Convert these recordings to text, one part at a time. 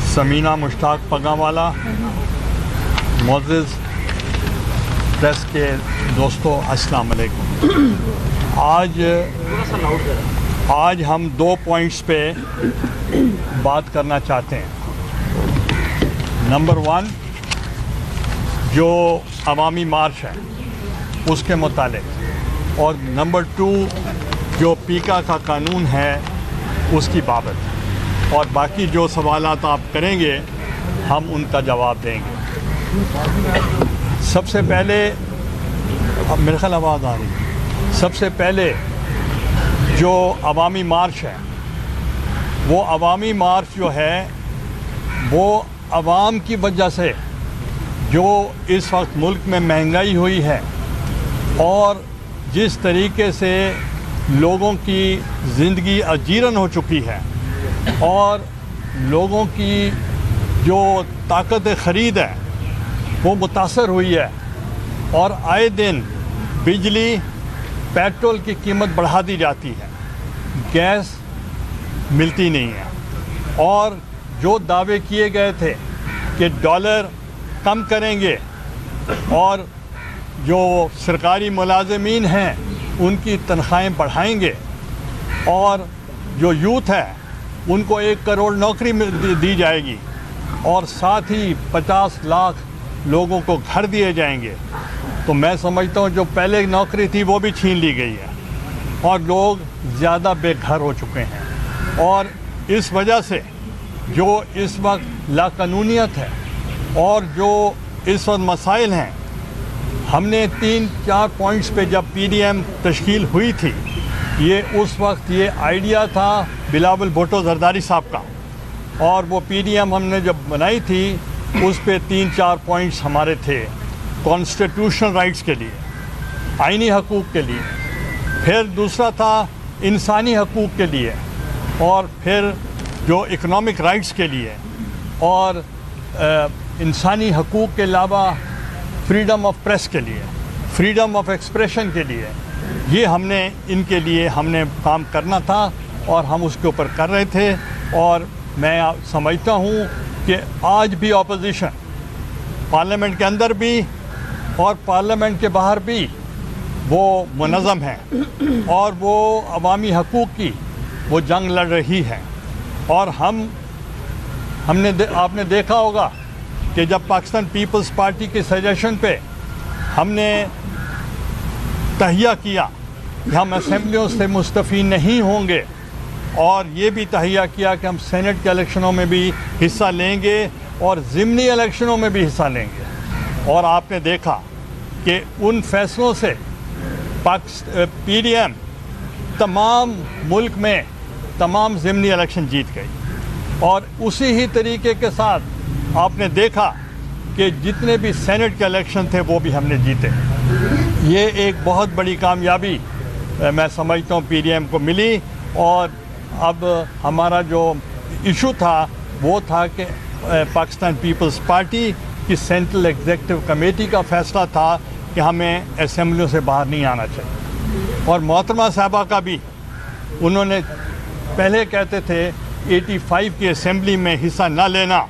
سمینہ مشتاق پگا والا، معزز پریس کے دوستوں، السلام علیکم۔ آج ہم 2 پوائنٹس پہ بات کرنا چاہتے ہیں۔ نمبر 1 جو عوامی مارچ ہے اس کے متعلق، اور نمبر 2 جو پیکا کا قانون ہے اس کی بابت، اور باقی جو سوالات آپ کریں گے ہم ان کا جواب دیں گے۔ سب سے پہلے میرے خیال آواز آ رہی ہے، سب سے پہلے جو عوامی مارچ ہے، وہ عوامی مارچ جو ہے وہ عوام کی وجہ سے، جو اس وقت ملک میں مہنگائی ہوئی ہے اور جس طریقے سے لوگوں کی زندگی اجیرن ہو چکی ہے اور لوگوں کی جو طاقت خرید ہے وہ متاثر ہوئی ہے، اور آئے دن بجلی پیٹرول کی قیمت بڑھا دی جاتی ہے، گیس ملتی نہیں ہے، اور جو دعوے کیے گئے تھے کہ ڈالر کم کریں گے اور جو سرکاری ملازمین ہیں ان کی تنخواہیں بڑھائیں گے، اور جو یوتھ ہے ان کو 1 کروڑ نوکری دی جائے گی، اور ساتھ ہی 50 لاکھ لوگوں کو گھر دیے جائیں گے، تو میں سمجھتا ہوں جو پہلے نوکری تھی وہ بھی چھین لی گئی ہے اور لوگ زیادہ بے گھر ہو چکے ہیں۔ اور اس وجہ سے جو اس وقت لاقانونیت ہے اور جو اس وقت مسائل ہیں، ہم نے 3-4 پوائنٹس پہ جب PDM تشکیل ہوئی تھی، یہ اس وقت یہ آئیڈیا تھا بلاول بھٹو زرداری صاحب کا، اور وہ PDM ہم نے جب بنائی تھی اس پہ 3-4 پوائنٹس ہمارے تھے کانسٹیٹیوشنل رائٹس کے لیے، آئینی حقوق کے لیے، پھر دوسرا تھا انسانی حقوق کے لیے، اور پھر جو اکنامک رائٹس کے لیے، اور انسانی حقوق کے علاوہ فریڈم آف پریس کے لیے، فریڈم آف ایکسپریشن کے لیے، یہ ہم نے ان کے لیے ہم نے کام کرنا تھا اور ہم اس کے اوپر کر رہے تھے۔ اور میں سمجھتا ہوں کہ آج بھی اپوزیشن پارلیمنٹ کے اندر بھی اور پارلیمنٹ کے باہر بھی وہ منظم ہے اور وہ عوامی حقوق کی وہ جنگ لڑ رہی ہے۔ اور آپ نے دیکھا ہوگا کہ جب پاکستان پیپلز پارٹی کے سجیشن پہ ہم نے تہیہ کیا کہ ہم اسمبلیوں سے مستفی نہیں ہوں گے، اور یہ بھی تہیہ کیا کہ ہم سینٹ کے الیکشنوں میں بھی حصہ لیں گے اور ضمنی الیکشنوں میں بھی حصہ لیں گے، اور آپ نے دیکھا کہ ان فیصلوں سے PDM تمام ملک میں تمام ضمنی الیکشن جیت گئی، اور اسی ہی طریقے کے ساتھ آپ نے دیکھا کہ جتنے بھی سینٹ کے الیکشن تھے وہ بھی ہم نے جیتے۔ یہ ایک بہت بڑی کامیابی میں سمجھتا ہوں PDM کو ملی، اور اب ہمارا جو ایشو تھا وہ تھا کہ پاکستان پیپلز پارٹی کی سینٹرل ایگزیکٹو کمیٹی کا فیصلہ تھا کہ ہمیں اسمبلیوں سے باہر نہیں آنا چاہیے، اور محترمہ صاحبہ کا بھی انہوں نے پہلے کہتے تھے 85 کی اسمبلی میں حصہ نہ لینا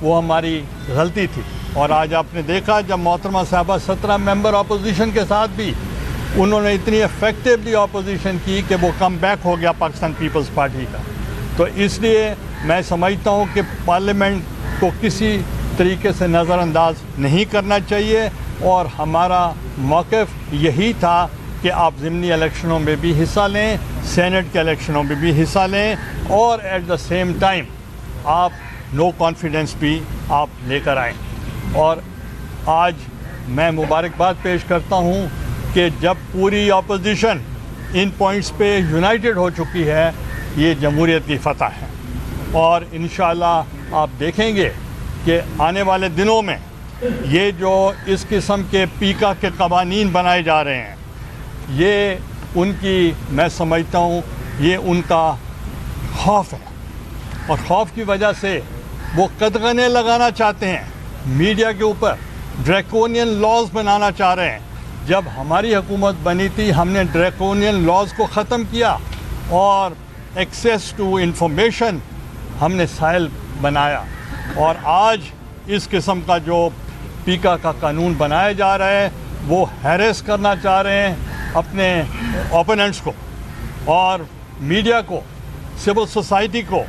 وہ ہماری غلطی تھی، اور آج آپ نے دیکھا جب محترمہ صاحبہ 17 ممبر اپوزیشن کے ساتھ بھی انہوں نے اتنی افیکٹولی اپوزیشن کی کہ وہ کم بیک ہو گیا پاکستان پیپلز پارٹی کا۔ تو اس لیے میں سمجھتا ہوں کہ پارلیمنٹ کو کسی طریقے سے نظر انداز نہیں کرنا چاہیے، اور ہمارا موقف یہی تھا کہ آپ ضمنی الیکشنوں میں بھی حصہ لیں، سینٹ کے الیکشنوں میں بھی حصہ لیں، اور ایٹ دا سیم ٹائم آپ نو کانفیڈنس بھی آپ لے کر آئیں۔ اور آج میں مبارکباد پیش کرتا ہوں کہ جب پوری اپوزیشن ان پوائنٹس پہ یونائٹڈ ہو چکی ہے، یہ جمہوریت کی فتح ہے، اور انشاءاللہ آپ دیکھیں گے کہ آنے والے دنوں میں یہ جو اس قسم کے پیکا کے قوانین بنائے جا رہے ہیں، یہ ان کی میں سمجھتا ہوں یہ ان کا خوف ہے، اور خوف کی وجہ سے وہ قدغنیں لگانا چاہتے ہیں میڈیا کے اوپر، ڈریکونین لاز بنانا چاہ رہے ہیں۔ جب ہماری حکومت بنی تھی ہم نے ڈریکونین لاز کو ختم کیا، اور ایکسیس ٹو انفارمیشن ہم نے سائل بنایا اور آج اس قسم کا جو پیکا کا قانون بنایا جا رہا ہے وہ ہیریس کرنا چاہ رہے ہیں اپنے اوپوننٹس کو اور میڈیا کو، سول سوسائٹی کو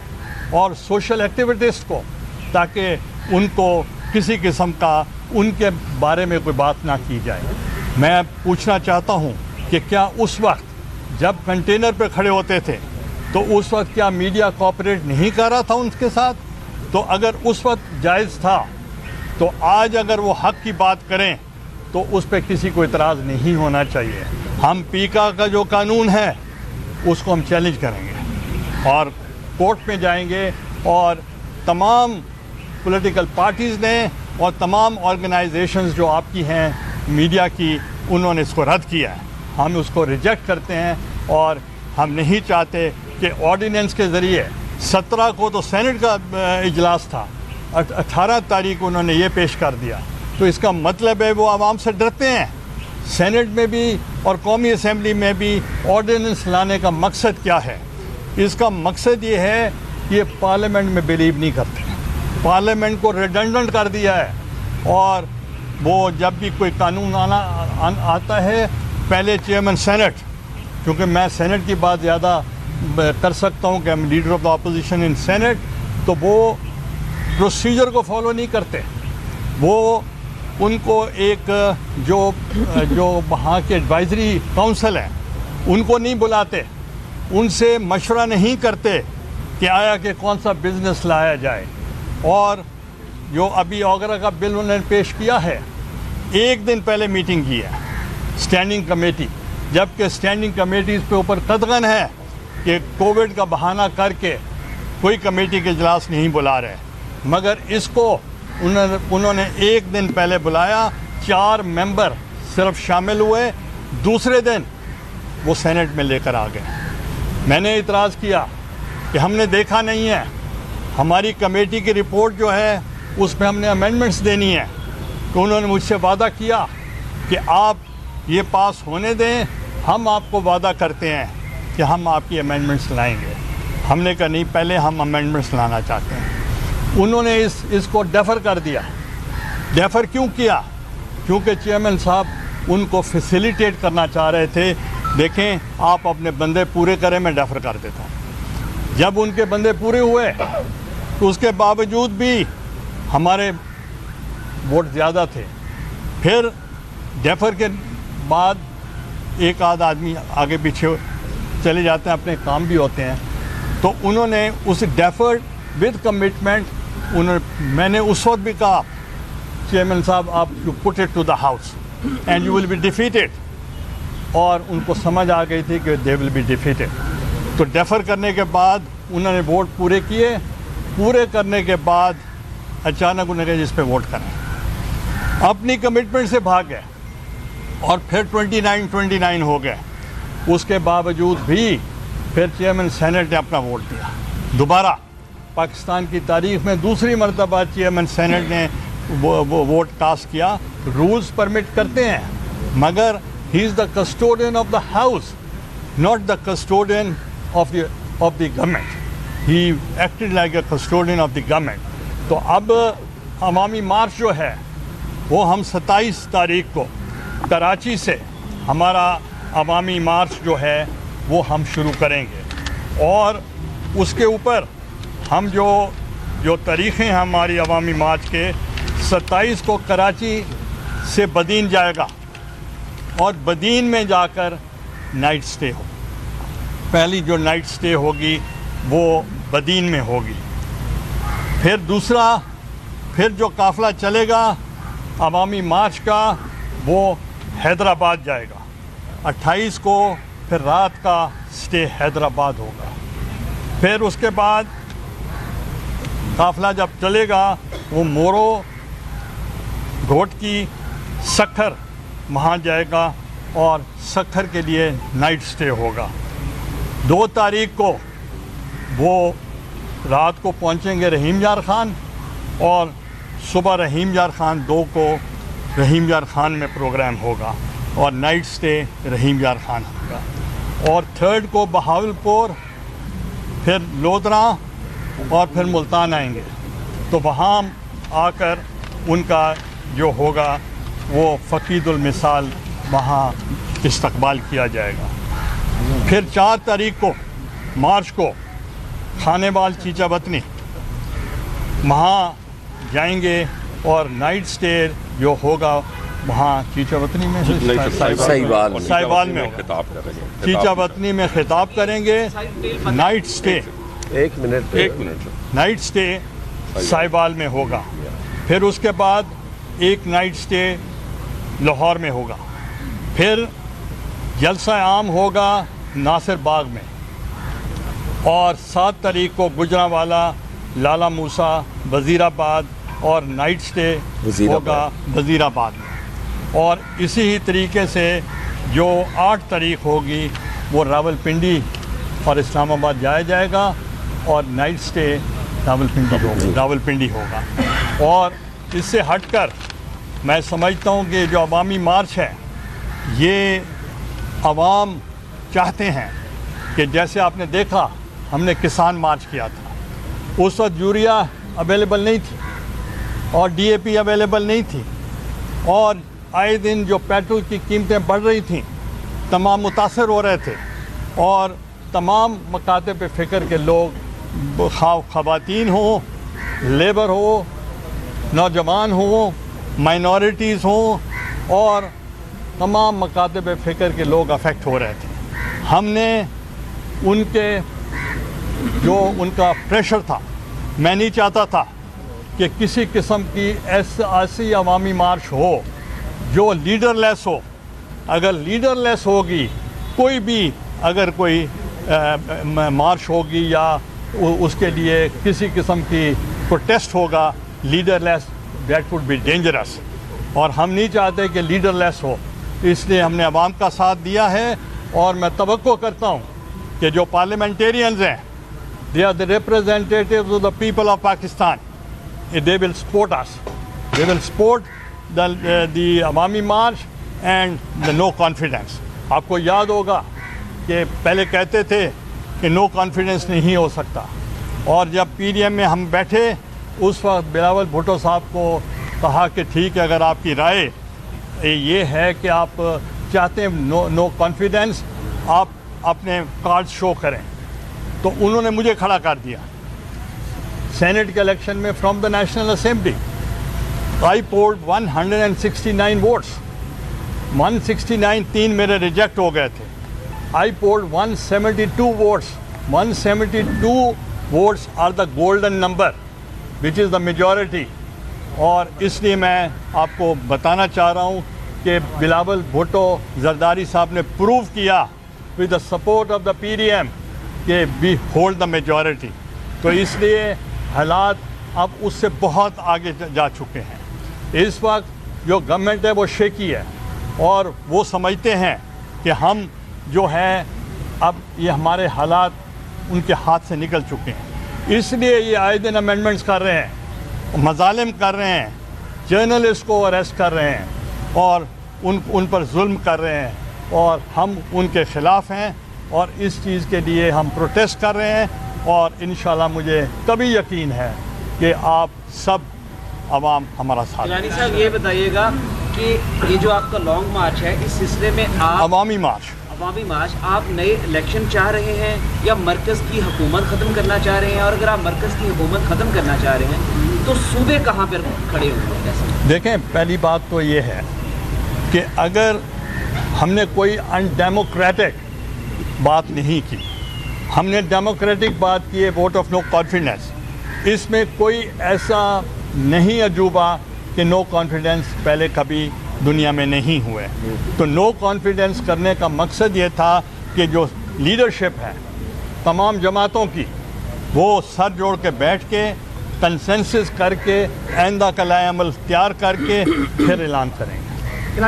اور سوشل ایکٹیویسٹ کو، تاکہ ان کو کسی قسم کا ان کے بارے میں کوئی بات نہ کی جائے۔ میں پوچھنا چاہتا ہوں کہ کیا اس وقت جب کنٹینر پہ کھڑے ہوتے تھے تو اس وقت کیا میڈیا کوآپریٹ نہیں کر رہا تھا ان کے ساتھ؟ تو اگر اس وقت جائز تھا تو آج اگر وہ حق کی بات کریں تو اس پہ کسی کو اعتراض نہیں ہونا چاہیے۔ ہم پیکا کا جو قانون ہے اس کو ہم چیلنج کریں گے اور کورٹ میں جائیں گے، اور تمام پولیٹیکل پارٹیز نے اور تمام آرگنائزیشنز جو آپ کی ہیں میڈیا کی، انہوں نے اس کو رد کیا ہے۔ ہم اس کو ریجیکٹ کرتے ہیں اور ہم نہیں چاہتے کہ آرڈیننس کے ذریعے 17 کو تو سینٹ کا اجلاس تھا، 18 تاریخ انہوں نے یہ پیش کر دیا، تو اس کا مطلب ہے وہ عوام سے ڈرتے ہیں۔ سینٹ میں بھی اور قومی اسمبلی میں بھی آرڈیننس لانے کا مقصد کیا ہے؟ اس کا مقصد یہ ہے کہ یہ پارلیمنٹ میں بلیو نہیں کرتے، پارلیمنٹ کو ریڈنڈنٹ کر دیا ہے، اور وہ جب بھی کوئی قانون آتا ہے پہلے چیئرمین سینٹ، کیونکہ میں سینٹ کی بات زیادہ کر سکتا ہوں کہ ہم leader of the opposition in senate, تو وہ پروسیجر کو فالو نہیں کرتے۔ وہ ان کو ایک جو وہاں کے ایڈوائزری کونسل ہیں ان کو نہیں بلاتے، ان سے مشورہ نہیں کرتے کہ آیا کہ کون سا بزنس لایا جائے۔ اور جو ابھی آگرہ کا بل انہوں نے پیش کیا ہے، ایک دن پہلے میٹنگ کی ہے اسٹینڈنگ کمیٹی، جبکہ اسٹینڈنگ کمیٹیز پہ اوپر قدغن ہے کہ کووڈ کا بہانہ کر کے کوئی کمیٹی کے اجلاس نہیں بلا رہے، مگر اس کو انہوں نے ایک دن پہلے بلایا، 4 ممبر صرف شامل ہوئے، دوسرے دن وہ سینٹ میں لے کر آ گئے۔ میں نے اعتراض کیا کہ ہم نے دیکھا نہیں ہے، ہماری کمیٹی کی رپورٹ جو ہے اس میں ہم نے امینڈمنٹس دینی ہے، تو انہوں نے مجھ سے وعدہ کیا کہ آپ یہ پاس ہونے دیں، ہم آپ کو وعدہ کرتے ہیں کہ ہم آپ کی امینڈمنٹس لائیں گے۔ ہم نے کہا نہیں، پہلے ہم امینڈمنٹس لانا چاہتے ہیں۔ انہوں نے اس کو ڈیفر کر دیا۔ ڈیفر کیوں کیا؟ کیونکہ چیئرمین صاحب ان کو فیسیلیٹیٹ کرنا چاہ رہے تھے، دیکھیں آپ اپنے بندے پورے کریں، میں ڈیفر کر دیتا ہوں۔ جب ان کے بندے پورے ہوئے تو اس کے باوجود بھی ہمارے ووٹ زیادہ تھے۔ پھر ڈیفر کے بعد ایک آدھ آدمی آگے پیچھے چلے جاتے ہیں، اپنے کام بھی ہوتے ہیں، تو انہوں نے اس ڈیفرڈ ود کمٹمنٹ میں نے اس وقت بھی کہا چیئرمین صاحب آپ you put it to the house and you will be defeated, اور ان کو سمجھ آ گئی تھی کہ دے ول بی ڈیفیٹڈ۔ تو ڈیفر کرنے کے بعد انہوں نے ووٹ پورے کیے، پورے کرنے کے بعد اچانک انہوں نے کہا جس پہ ووٹ کریں، اپنی کمٹمنٹ سے بھاگ گئے، اور پھر 29 ہو گئے۔ اس کے باوجود بھی پھر چیئرمین سینٹ نے اپنا ووٹ دیا۔ دوبارہ پاکستان کی تاریخ میں دوسری مرتبہ چیئرمین سینٹ نے وہ ووٹ کاسٹ کیا۔ رولز پرمٹ کرتے ہیں، مگر he is the custodian of the house, not the custodian of the government. He acted like a custodian of the government. تو اب عوامی مارچ جو ہے وہ ہم 27 تاریخ کو کراچی سے ہمارا عوامی مارچ جو ہے وہ ہم شروع کریں گے، اور اس کے اوپر ہم جو تاریخیں ہیں ہماری عوامی مارچ کے، 27 کو کراچی سے بدین جائے گا، اور بدین میں جا کر نائٹ سٹے ہو۔ پہلی جو نائٹ سٹے ہوگی وہ بدین میں ہوگی۔ پھر جو قافلہ چلے گا عوامی مارچ کا وہ حیدرآباد جائے گا۔ 28 کو پھر رات کا سٹے حیدرآباد ہوگا۔ پھر اس کے بعد قافلہ جب چلے گا وہ مورو، گھوٹکی، سکھر وہاں جائے گا، اور سکھر کے لیے نائٹ سٹے ہوگا۔ 2 تاریخ کو وہ رات کو پہنچیں گے رحیم یار خان، اور صبح رحیم یار خان 2 کو رحیم یار خان میں پروگرام ہوگا، اور نائٹ سٹے رحیم یار خان ہوگا۔ اور 3 کو بہاولپور، پھر لودھراں، اور پھر ملتان آئیں گے۔ تو وہاں آ کر ان کا جو ہوگا وہ فقید المثال وہاں استقبال کیا جائے گا. پھر 4 تاریخ کو مارچ کو خانے بال چیچا وطنی وہاں جائیں گے اور نائٹ سٹے جو ہوگا وہاں چیچا وطنی میں سائبال میں چیچا وطنی میں خطاب کریں گے. نائٹ سٹے ایک منٹ نائٹ سٹے سائبال میں ہوگا. پھر اس کے بعد ایک نائٹ سٹے لاہور میں ہوگا. پھر جلسہ عام ہوگا ناصر باغ میں. اور 7 تاریخ کو گجرانوالہ لالا موسیٰ وزیر آباد اور نائٹ سٹے ہوگا وزیر آباد میں. اور اسی ہی طریقے سے جو 8 تاریخ ہوگی وہ راولپنڈی اور اسلام آباد جایا جائے گا اور نائٹ سٹے راولپنڈی ہوگا. اور اس سے ہٹ کر میں سمجھتا ہوں کہ جو عوامی مارچ ہے یہ عوام چاہتے ہیں کہ جیسے آپ نے دیکھا ہم نے کسان مارچ کیا تھا. اس وقت یوریا اویلیبل نہیں تھی اور ڈی اے پی اویلیبل نہیں تھی اور آئے دن جو پیٹرول کی قیمتیں بڑھ رہی تھیں تمام متاثر ہو رہے تھے. اور تمام مکاتب فکر کے لوگ خواتین ہوں، لیبر ہو، نوجوان ہوں، مائنورٹیز ہوں اور تمام مکاتب فکر کے لوگ افیکٹ ہو رہے تھے. ہم نے ان کے جو ان کا پریشر تھا، میں نہیں چاہتا تھا کہ کسی قسم کی ایسی عوامی مارچ ہو جو لیڈر لیس ہو. اگر لیڈر لیس ہوگی کوئی بھی اگر کوئی مارچ ہوگی یا اس کے لیے کسی قسم کی پروٹیسٹ ہوگا leaderless, that would be dangerous. اور ہم نہیں چاہتے کہ لیڈر لیس ہو. اس لیے ہم نے عوام کا ساتھ دیا ہے اور میں توقع کرتا ہوں کہ جو پارلیمنٹیرینز ہیں they are the representatives of the people of Pakistan. They will support us. They will support the عوامی March and the no confidence. آپ کو یاد ہوگا کہ پہلے کہتے تھے کہ نو کانفیڈنس نہیں ہو سکتا اور جب پی ڈی ایم میں ہم بیٹھے اس وقت بلاول بھٹو صاحب کو کہا کہ ٹھیک ہے اگر آپ کی رائے یہ ہے کہ آپ چاہتے ہیں نو کانفیڈنس آپ اپنے کارڈ شو کریں. تو انہوں نے مجھے کھڑا کر دیا سینٹ کے الیکشن میں from the national assembly. I polled 169 votes. 169 3 میرے ریجیکٹ ہو گئے تھے. I polled 172 votes. 172 votes are the golden number which is the majority. اور اس لیے میں آپ کو بتانا چاہ رہا ہوں کہ بلاول بھٹو زرداری صاحب نے پروو کیا with the support of the P D M کہ وی ہولڈ دا میجورٹی. تو اس لیے حالات اب اس سے بہت آگے جا چکے ہیں. اس وقت جو گورنمنٹ ہے وہ شیکی ہے اور وہ سمجھتے ہیں کہ ہم جو ہے اب یہ ہمارے حالات ان کے ہاتھ سے نکل چکے ہیں. اس لیے یہ آئے دن امینڈمنٹس کر رہے ہیں، مظالم کر رہے ہیں، جرنلسٹ کو اریسٹ کر رہے ہیں اور ان پر ظلم کر رہے ہیں اور ہم ان کے خلاف ہیں اور اس چیز کے لیے ہم پروٹیسٹ کر رہے ہیں. اور انشاءاللہ مجھے کبھی یقین ہے کہ آپ سب عوام ہمارا ساتھ. گیلانی صاحب یہ بتائیے گا کہ یہ جو آپ کا لانگ مارچ ہے اس سلسلے میں آپ عوامی مارچ آپ نئے الیکشن چاہ رہے ہیں یا مرکز کی حکومت ختم کرنا چاہ رہے ہیں؟ اور اگر آپ مرکز کی حکومت ختم کرنا چاہ رہے ہیں تو صوبے کہاں پر کھڑے ہوئے ہیں؟ دیکھیں پہلی بات تو یہ ہے کہ اگر ہم نے کوئی ان ڈیموکریٹک بات نہیں کی، ہم نے ڈیموکریٹک بات کی ہے ووٹ آف نو کانفیڈنس. اس میں کوئی ایسا نہیں عجوبہ کہ نو کانفیڈنس پہلے کبھی دنیا میں نہیں ہوئے. تو نو کانفیڈنس کرنے کا مقصد یہ تھا کہ جو لیڈرشپ ہے تمام جماعتوں کی وہ سر جوڑ کے بیٹھ کے کنسنسس کر کے آئندہ کا لائحہ عمل تیار کر کے پھر اعلان کریں گے. سر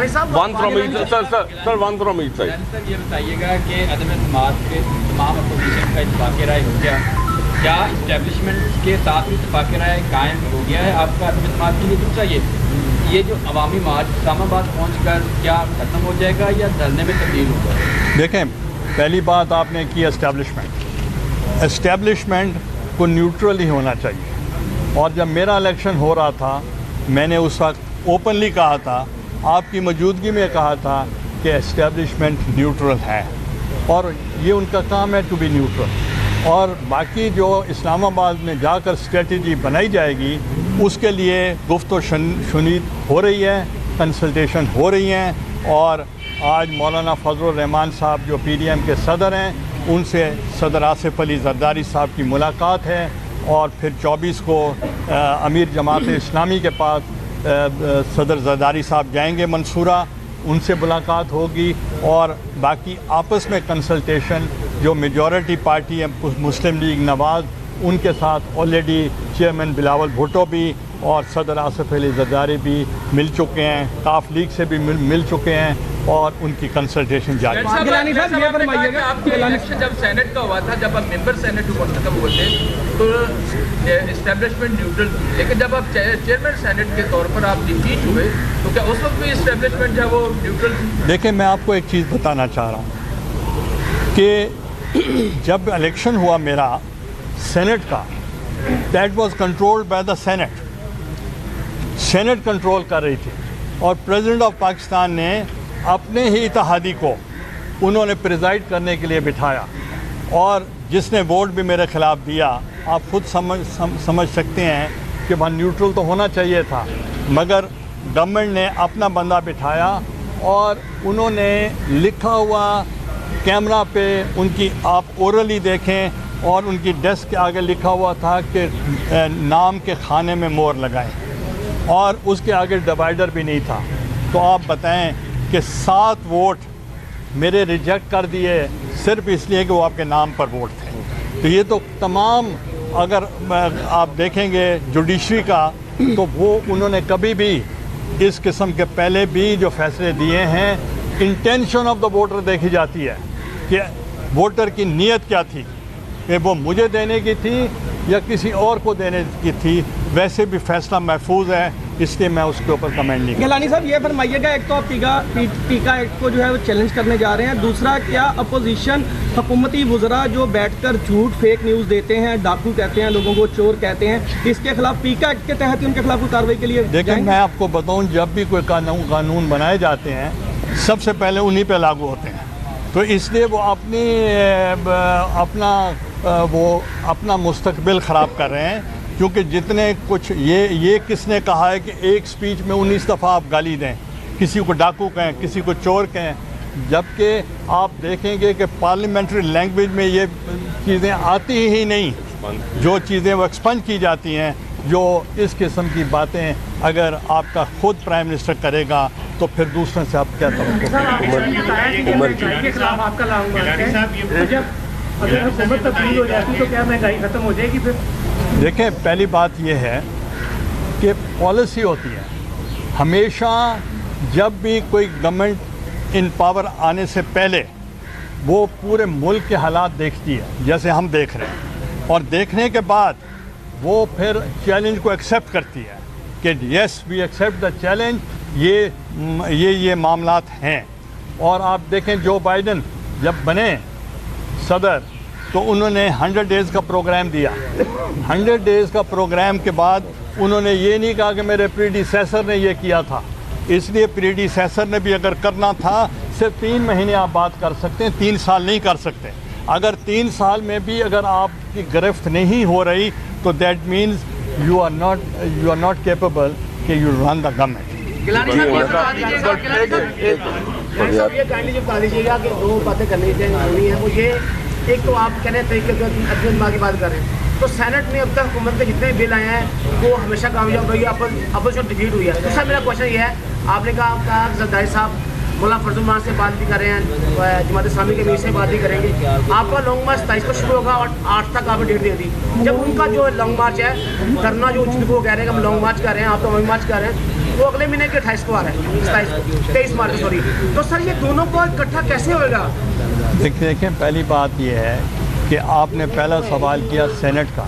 یہ بتائیے گا کہ عدم اعتماد کے تمام اپوزیشن کا اتفاق رائے ہو گیا، کیا اسٹیبلشمنٹ کے ساتھ اتفاق رائے قائم ہو گیا ہے آپ کا عدم اعتماد کے لیے؟ دوسرا یہ جو عوامی مارچ اسلام آباد پہنچ کر کیا ختم ہو جائے گا یا دھرنے میں تبدیل ہوگا؟ دیکھیں پہلی بات آپ نے کی اسٹیبلشمنٹ کو نیوٹرل ہی ہونا چاہیے. اور جب میرا الیکشن ہو رہا تھا میں نے اس وقت اوپنلی کہا تھا، آپ کی موجودگی میں کہا تھا کہ اسٹیبلشمنٹ نیوٹرل ہے اور یہ ان کا کام ہے ٹو بی نیوٹرل، اور باقی جو اسلام آباد میں جا کر اسٹریٹجی بنائی جائے گی اس کے لیے گفت و شنید ہو رہی ہے، کنسلٹیشن ہو رہی ہیں، اور آج مولانا فضل الرحمان صاحب جو پی ڈی ایم کے صدر ہیں ان سے صدر آصف علی زرداری صاحب کی ملاقات ہے، اور پھر 24 کو امیر جماعت اسلامی کے پاس صدر زرداری صاحب جائیں گے منصورہ، ان سے ملاقات ہوگی، اور باقی آپس میں کنسلٹیشن جو میجورٹی پارٹی ہے مسلم لیگ نواز ان کے ساتھ آلریڈی چیئرمین بلاول بھٹو بھی اور صدر آصف علی زرداری بھی مل چکے ہیں، کاف لیگ سے بھی مل چکے ہیں، اور ان کی کنسلٹیشن جاری ہے۔ آپ کے الیکشن جب سینٹ کا ہوا تھا، جب آپ ممبر سینٹ منتخب ہوئے تھے تو اسٹیبلشمنٹ نیوٹرل تھی، لیکن جب آپ چیئرمین سینٹ کے طور پر آپ ڈیفیٹ ہوئے تو کیا اس وقت بھی اسٹیبلشمنٹ جو ہے وہ نیوٹرل تھی؟ دیکھیں میں آپ کو ایک چیز بتانا چاہ رہا ہوں کہ جب الیکشن ہوا میرا سینٹ کا، that was controlled by the senate control کر رہی تھی، اور پریزیڈنٹ آف پاکستان نے اپنے ہی اتحادی کو انہوں نے پریزائڈ کرنے کے لیے بٹھایا، اور جس نے ووٹ بھی میرے خلاف دیا آپ خود سمجھ سکتے ہیں کہ وہاں نیوٹرل تو ہونا چاہیے تھا، مگر گورنمنٹ نے اپنا بندہ بٹھایا، اور انہوں نے لکھا ہوا کیمرہ پہ ان کی آپ اورلی دیکھیں، اور ان کی ڈیسک کے آگے لکھا ہوا تھا کہ نام کے خانے میں مور لگائیں، اور اس کے آگے ڈیوائیڈر بھی نہیں تھا۔ تو آپ بتائیں کہ 7 ووٹ میرے ریجیکٹ کر دیے صرف اس لیے کہ وہ آپ کے نام پر ووٹ تھے۔ تو یہ تو تمام اگر آپ دیکھیں گے جوڈیشری کا، تو وہ انہوں نے کبھی بھی اس قسم کے پہلے بھی جو فیصلے دیے ہیں، انٹینشن آف دا ووٹر دیکھی جاتی ہے کہ ووٹر کی نیت کیا تھی، کہ وہ مجھے دینے کی تھی یا کسی اور کو دینے کی تھی، ویسے بھی فیصلہ محفوظ ہے، اس لیے میں اس کے اوپر کمنٹ نہیں کرتا۔ گیلانی صاحب یہ فرمائیے گا، ایک تو آپ ٹیکا ایکٹ کو جو ہے وہ چیلنج کرنے جا رہے ہیں، دوسرا کیا اپوزیشن حکومتی وزراء جو بیٹھ کر جھوٹ فیک نیوز دیتے ہیں، ڈاکو کہتے ہیں لوگوں کو، چور کہتے ہیں، اس کے خلاف ٹیکا ایکٹ کے تحت ان کے خلاف کوئی کارروائی کے لیے دیکھیں میں آپ کو بتاؤں، جب بھی کوئی قانون بنائے جاتے ہیں سب سے پہلے انہی پہ لاگو ہوتے ہیں، تو اس لیے وہ اپنا مستقبل خراب کر رہے ہیں، کیونکہ جتنے کچھ یہ کس نے کہا ہے کہ ایک سپیچ میں 19 دفعہ آپ گالی دیں، کسی کو ڈاکو کہیں، کسی کو چور کہیں، جبکہ آپ دیکھیں گے کہ پارلیمنٹری لینگویج میں یہ چیزیں آتی ہی نہیں، جو چیزیں وہ ایکسپنج کی جاتی ہیں، جو اس قسم کی باتیں اگر آپ کا خود پرائم منسٹر کرے گا تو پھر دوسروں سے آپ کیا توقع کریں؟ دیکھیں پہلی بات یہ ہے کہ پالیسی ہوتی ہے، ہمیشہ جب بھی کوئی گورنمنٹ ان پاور آنے سے پہلے وہ پورے ملک کے حالات دیکھتی ہے، جیسے ہم دیکھ رہے ہیں، اور دیکھنے کے بعد وہ پھر چیلنج کو ایکسیپٹ کرتی ہے کہ یس وی ایکسیپٹ دا چیلنج، یہ معاملات ہیں۔ اور آپ دیکھیں جو بائیڈن جب بنے صدر تو انہوں نے 100 ڈیز کا پروگرام دیا، 100 ڈیز کا پروگرام کے بعد انہوں نے یہ نہیں کہا کہ میرے پریڈیسیسر نے یہ کیا تھا، اس لیے پریڈیسیسر نے بھی اگر کرنا تھا صرف 3 مہینے آپ بات کر سکتے ہیں، 3 سال نہیں کر سکتے۔ اگر 3 سال میں بھی اگر آپ کی گرفت نہیں ہو رہی تو that means you are not capable کہ یو رن دا گورنمنٹ۔ یہ کائنڈلی جو بتا دیجیے گا کہ 2 باتیں کرنی ضروری ہیں، وہ یہ ایک تو آپ کہنے طریقے کی بات کر رہے ہیں، تو سینٹ میں اب تک حکومت کے جتنے بل آئے ہیں وہ ہمیشہ کامیاب رہی ہے، اپوزیشن ڈیفیٹ ہوئی ہے۔ دوسرا میرا کوشچن یہ ہے، آپ نے کہا زرداری صاحب مولانا فضل الرحمان سے بات بھی کر رہے ہیں، جماعت اسلامی کے امیر سے بات بھی کریں گے، آپ کا لانگ مارچ 27 کو شروع ہوگا اور 8 تک آپ نے ڈیٹ دے دی۔ جب ان کا جو لانگ مارچ ہے کرنا، جو جن کو کہہ رہے ہیں کہ ہم لانگ مارچ کر رہے ہیں، آپ تو لانگ مارچ کر رہے ہیں، وہ اگلے مہینے کے 28 کو آ رہا ہے، 23 مارچ کو سوری، تو سر یہ دونوں کو اکٹھا کیسے ہوئے گا؟ دیکھیں پہلی بات یہ ہے کہ آپ نے پہلا سوال کیا سینٹ کا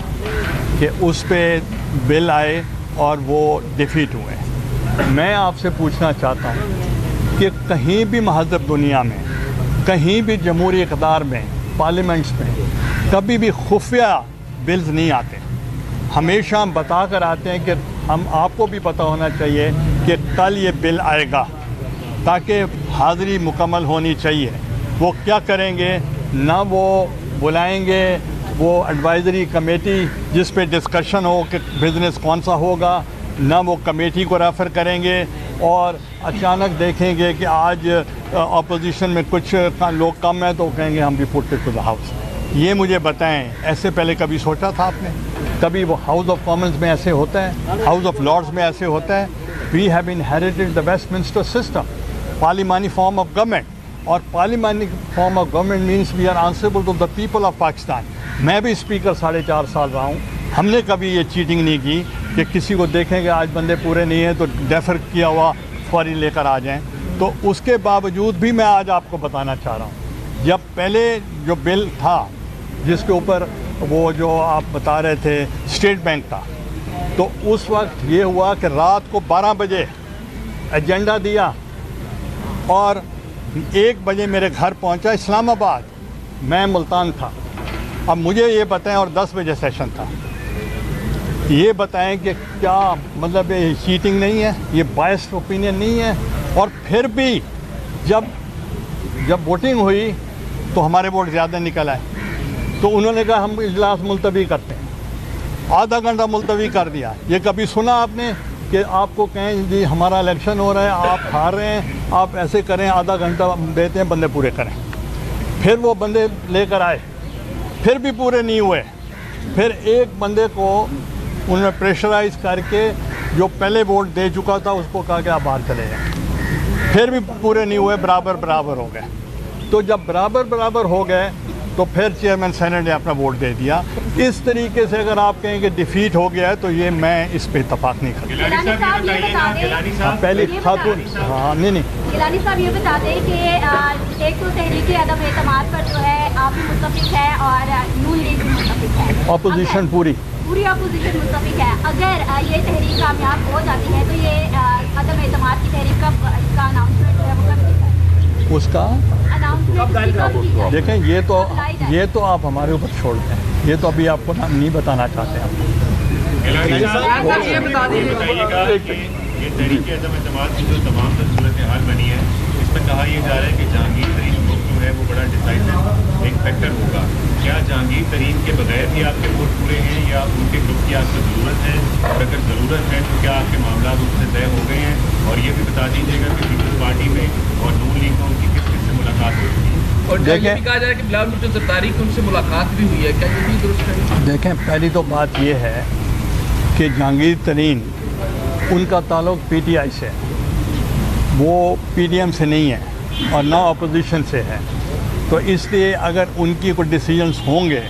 کہ اس پہ بل آئے اور وہ ڈیفیٹ ہوئے۔ میں آپ سے پوچھنا چاہتا ہوں کہ کہیں بھی مہذب دنیا میں، کہیں بھی جمہوری اقدار میں، پارلیمنٹس میں کبھی بھی خفیہ بلز نہیں آتے، ہمیشہ ہم بتا کر آتے ہیں کہ ہم آپ کو بھی پتہ ہونا چاہیے کہ کل یہ بل آئے گا تاکہ حاضری مکمل ہونی چاہیے. وہ کیا کریں گے؟ نہ وہ بلائیں گے وہ ایڈوائزری کمیٹی جس پہ ڈسکشن ہو کہ بزنس کون سا ہوگا، نہ وہ کمیٹی کو ریفر کریں گے اور اچانک دیکھیں گے کہ آج اپوزیشن میں کچھ لوگ کم ہیں تو کہیں گے ہم بھی put it to the house. یہ مجھے بتائیں ایسے پہلے کبھی سوچا تھا آپ نے؟ کبھی وہ ہاؤس آف کامنز میں ایسے ہوتا ہے؟ ہاؤس آف لارڈز میں ایسے ہوتا ہے؟ We have inherited the Westminster system, پارلیمانی فارم آف گورنمنٹ، اور پارلیمانی form of government means we are answerable to the people of Pakistan. میں بھی اسپیکر 4.5 سال رہا ہوں. ہم نے کبھی یہ چیٹنگ نہیں کی کہ کسی کو دیکھیں کہ آج بندے پورے نہیں ہیں تو ڈیفر کیا ہوا فوری لے کر آ جائیں. تو اس کے باوجود بھی میں آج آپ کو بتانا چاہ رہا ہوں، جب پہلے جو بل تھا جس کے اوپر وہ جو آپ بتا رہے تھے اسٹیٹ بینک کا، تو اس وقت یہ ہوا کہ رات کو 12 بجے ایجنڈا دیا اور 1 بجے میرے گھر پہنچا اسلام آباد. میں ملتان تھا. اب مجھے یہ بتائیں، اور 10 بجے سیشن تھا، یہ بتائیں کہ کیا مطلب یہ چیٹنگ نہیں ہے؟ یہ بائسڈ اوپینین نہیں ہے؟ اور پھر بھی جب ووٹنگ ہوئی تو ہمارے ووٹ زیادہ نکل آئے تو انہوں نے کہا ہم اجلاس ملتوی کرتے ہیں. آدھا گھنٹہ ملتوی کر دیا. یہ کبھی سنا آپ نے کہ آپ کو کہیں جی ہمارا الیکشن ہو رہا ہے، آپ ہار رہے ہیں، آپ ایسے کریں، آدھا گھنٹہ دیتے ہیں بندے پورے کریں. پھر وہ بندے لے کر آئے، پھر بھی پورے نہیں ہوئے. پھر ایک بندے کو انہوں نے پریشرائز کر کے جو پہلے ووٹ دے چکا تھا اس کو کہا کہ آپ باہر چلے جائیں. پھر بھی پورے نہیں ہوئے، برابر ہو گئے. تو جب برابر ہو گئے تو پھر چیئرمین سینٹ نے اپنا ووٹ دے دیا. اس طریقے سے اگر آپ کہیں کہ ڈیفیٹ ہو گیا ہے تو یہ میں اس پہ اتفاق نہیں کرتا. پہلی خاتون نہیں گیلانی صاحب یہ بتا دیں کہ ایک تو تحریک عدم اعتماد پر جو ہے آپ بھی متفق ہے اور نون لیگ بھی متفق ہے، اپوزیشن پوری اپوزیشن متفق ہے. اگر یہ تحریک کامیاب ہو جاتی ہے تو یہ عدم اعتماد کی تحریک کا اناؤنسمنٹ جو ہے وہ کب ہوتا ہے؟ اس کا اناؤنسمنٹ دیکھیں یہ تو آپ ہمارے اوپر چھوڑ دیں. یہ تو ابھی آپ کو نہیں بتانا چاہتے ہیں. یہ بتائیے گا کہ یہ تحریک عدم اعتماد کی جو تمام صورتحال بنی ہے اس میں کہا یہ جا رہا ہے کہ جہانگیر ترین گروپ جو ہے وہ بڑا ڈیسائیسو ایک فیکٹر ہوگا. کیا جہانگیر ترین کے بغیر بھی آپ کے ووٹ پورے ہیں یا ان کے گروپ کی آپ کو ضرورت ہے؟ اور اگر ضرورت ہے تو کیا آپ کے معاملات ان سے طے ہو گئے ہیں؟ اور یہ بھی بتا دیجیے گا کہ پیپلز پارٹی میں اور نون لیگ میں ان کی کس سے ملاقات ہوئی تھی؟ اور یہ بھی کہا جائے کہ بلاول بھٹو زرداری کی ان سے ملاقات بھی ہوئی ہے، کیا یہ بھی درست ہے؟ دیکھیں پہلی تو بات یہ ہے کہ جہانگیر ترین ان کا تعلق پی ٹی آئی سے، وہ پی ڈی ایم سے نہیں ہے اور نہ اپوزیشن سے ہے. تو اس لیے اگر ان کی کوئی ڈیسیجنز ہوں گے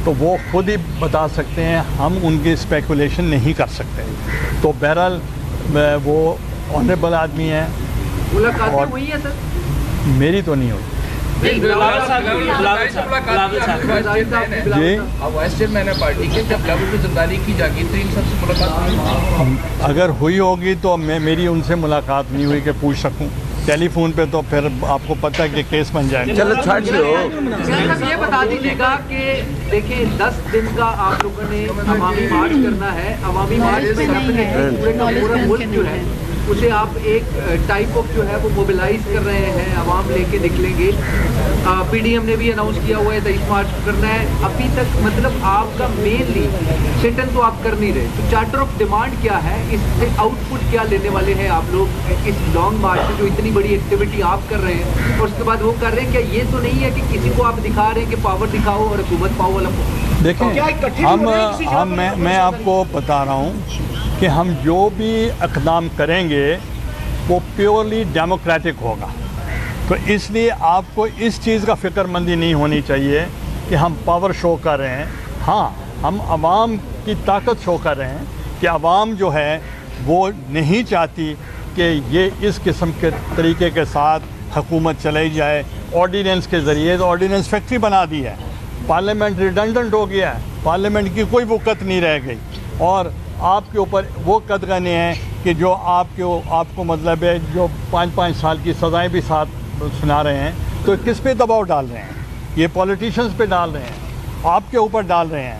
تو وہ خود ہی بتا سکتے ہیں، ہم ان کی اسپیکولیشن نہیں کر سکتے. تو بہرحال وہ آنریبل آدمی ہیں. ملاقاتیں ہوئی ہیں سر؟ میری تو نہیں ہوئی. جی آپ وائس چیئرمین ہے پارٹی کے، جب بلاول بھٹو زرداری کی جہانگیر ترین صاحب سے ملاقات ہوئی؟ اگر ہوئی ہوگی تو میری ان سے ملاقات نہیں ہوئی کہ پوچھ سکوں. ٹیلی فون پہ تو پھر آپ کو پتہ ہے کہ کیس بن جائے گا. چلو چھاڑ دو. یہ بتا دیجیے گا کہ دیکھیں 10 دن کا آپ لوگوں نے عوامی مارچ کرنا ہے. عوامی مارچ میں پورے کا پورا ملک جو ہے اسے آپ ایک ٹائپ آف جو ہے وہ موبلائز کر رہے ہیں، عوام لے کے نکلیں گے. پی ڈی ایم نے بھی اناؤنس کیا ہوا ہے 23 مارچ کو کرنا ہے. ابھی تک مطلب آپ کا مینلی سٹن تو آپ کر نہیں رہے، تو چارٹر آف ڈیمانڈ کیا ہے؟ اس سے آؤٹ پٹ کیا لینے والے ہیں آپ لوگ اس لانگ مارچ سے جو اتنی بڑی ایکٹیویٹی آپ کر رہے ہیں؟ اور اس کے بعد وہ کر رہے ہیں کیا یہ تو نہیں ہے کہ کسی کو آپ دکھا رہے ہیں کہ پاور دکھاؤ اور حکومت پاؤ والا؟ دیکھیں میں آپ کو بتا رہا ہوں کہ ہم جو بھی اقدام کریں گے وہ پیورلی ڈیموکریٹک ہوگا. تو اس لیے آپ کو اس چیز کا فکر مندی نہیں ہونی چاہیے کہ ہم پاور شو کر رہے ہیں. ہاں ہم عوام کی طاقت شو کر رہے ہیں کہ عوام جو ہے وہ نہیں چاہتی کہ یہ اس قسم کے طریقے کے ساتھ حکومت چلائی جائے. آرڈیننس کے ذریعے تو آرڈیننس فیکٹری بنا دی ہے. پارلیمنٹ ریڈنڈنٹ ہو گیا ہے. پارلیمنٹ کی کوئی وقت نہیں رہ گئی اور آپ کے اوپر وہ قدغنیں ہیں کہ جو آپ کو مطلب ہے جو 5 سال کی سزائیں بھی ساتھ سنا رہے ہیں. تو کس پہ دباؤ ڈال رہے ہیں؟ یہ پولیٹیشنز پہ ڈال رہے ہیں، آپ کے اوپر ڈال رہے ہیں.